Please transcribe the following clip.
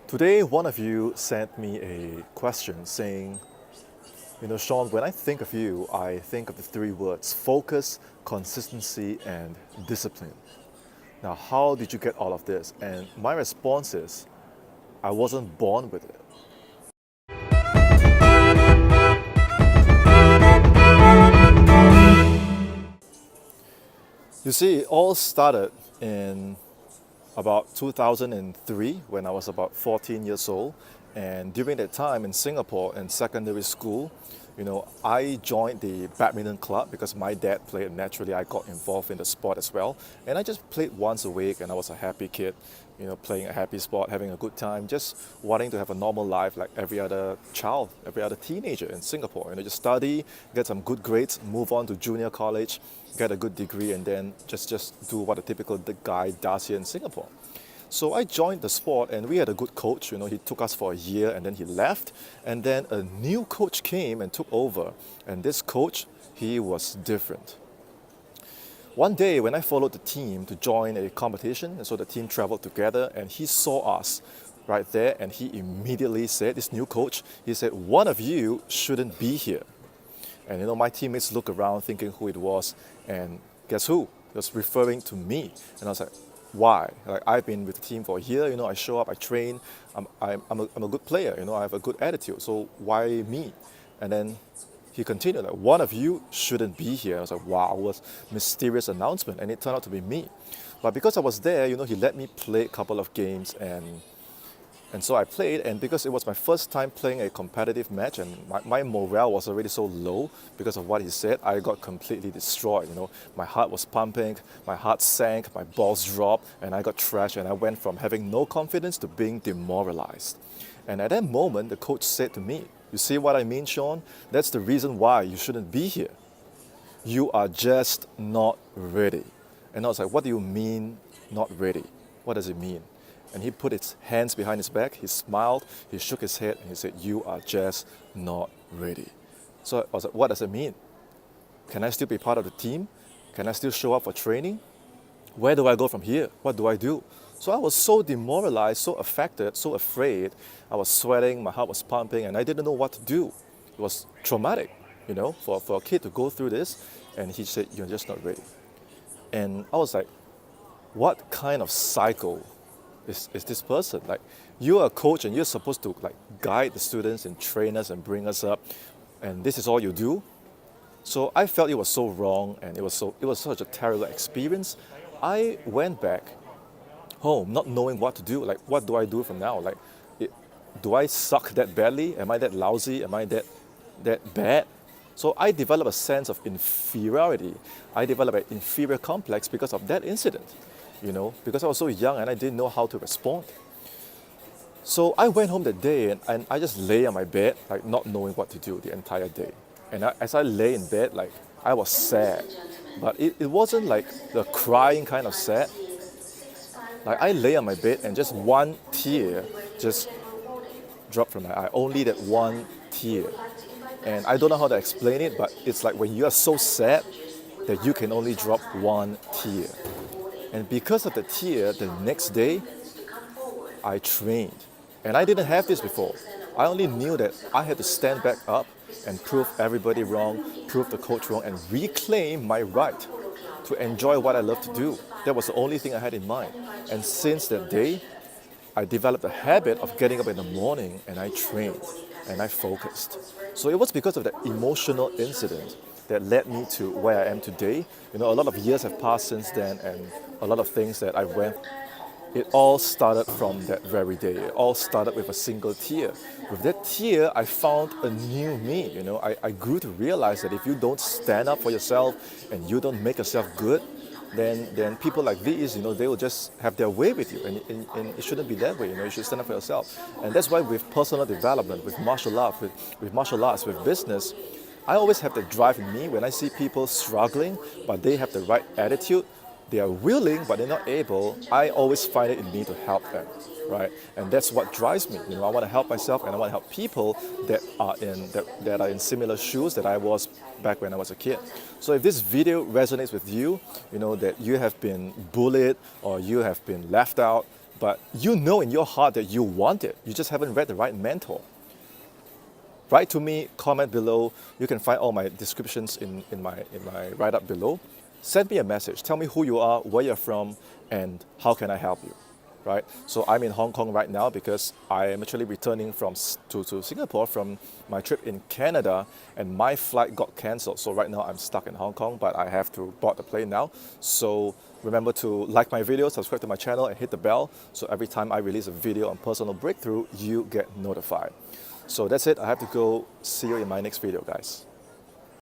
Today, one of you sent me a question saying, Sean, when I think of you, I think of the three words focus, consistency, and discipline. Now, how did you get all of this? And my response is, I wasn't born with it. You see, it all started in about 2003 when I was about 14 years old. And during that time in Singapore in secondary school, I joined the badminton club because my dad played and naturally I got involved in the sport as well. And I just played once a week and I was a happy kid, playing a happy sport, having a good time, just wanting to have a normal life like every other child, every other teenager in Singapore. Just study, get some good grades, move on to junior college, get a good degree, and then just do what a typical guy does here in Singapore. So I joined the sport and we had a good coach. He took us for a year and then he left. And then a new coach came and took over. And this coach, he was different. One day when I followed the team to join a competition, and so the team traveled together and he saw us right there and he immediately said, this new coach, he said, one of you shouldn't be here. And my teammates looked around thinking who it was, and guess who? He was referring to me. And I was like, why? Like, I've been with the team for a year, I show up, I train, I'm a good player, I have a good attitude, so why me? And then he continued, like, one of you shouldn't be here. I was like, wow, it was a mysterious announcement, and it turned out to be me. But because I was there, he let me play a couple of games, and so I played, and because it was my first time playing a competitive match and my morale was already so low because of what he said, I got completely destroyed. My heart was pumping, my heart sank, my balls dropped, and I got trashed, and I went from having no confidence to being demoralized. And at that moment, the coach said to me, you see what I mean, Sean? That's the reason why you shouldn't be here. You are just not ready. And I was like, what do you mean not ready? What does it mean? And he put his hands behind his back, he smiled, he shook his head, and he said, you are just not ready. So I was like, what does it mean? Can I still be part of the team? Can I still show up for training? Where do I go from here? What do I do? So I was so demoralized, so affected, so afraid. I was sweating, my heart was pumping, and I didn't know what to do. It was traumatic, for a kid to go through this. And he said, you're just not ready. And I was like, what kind of cycle is this person? Like, you're a coach and you're supposed to guide the students and train us and bring us up, and this is all you do? So I felt it was so wrong, and it was such a terrible experience. I went back home not knowing what to do. Like, what do I do from now? Do I suck that badly? Am I that lousy? Am I that bad? So I developed a sense of inferiority. I developed an inferior complex because of that incident. Because I was so young and I didn't know how to respond. So I went home that day and I just lay on my bed, not knowing what to do the entire day. And as I lay in bed, I was sad. But it wasn't like the crying kind of sad. I lay on my bed and just one tear just dropped from my eye. Only that one tear. And I don't know how to explain it, but it's like when you are so sad that you can only drop one tear. And because of the tear, the next day, I trained. And I didn't have this before. I only knew that I had to stand back up and prove everybody wrong, prove the coach wrong, and reclaim my right to enjoy what I love to do. That was the only thing I had in mind. And since that day, I developed a habit of getting up in the morning and I trained and I focused. So it was because of that emotional incident that led me to where I am today. A lot of years have passed since then, and a lot of things that I went. It all started from that very day. It all started with a single tear. With that tear, I found a new me. I grew to realize that if you don't stand up for yourself and you don't make yourself good, then people like these, they will just have their way with you. And it shouldn't be that way. You should stand up for yourself. And that's why with personal development, with martial arts, with business, I always have the drive in me when I see people struggling, but they have the right attitude, they are willing, but they're not able. I always find it in me to help them, right? And that's what drives me. I want to help myself, and I want to help people that are in similar shoes that I was back when I was a kid. So if this video resonates with you, that you have been bullied or you have been left out, but you know in your heart that you want it. You just haven't read the right mentor. Write to me, comment below. You can find all my descriptions in my write-up below. Send me a message. Tell me who you are, where you're from, and how can I help you, right? So I'm in Hong Kong right now because I am actually returning to Singapore from my trip in Canada, and my flight got cancelled. So right now I'm stuck in Hong Kong, but I have to board the plane now. So remember to like my video, subscribe to my channel, and hit the bell, so every time I release a video on personal breakthrough, you get notified. So that's it. I have to go. See you in my next video, guys.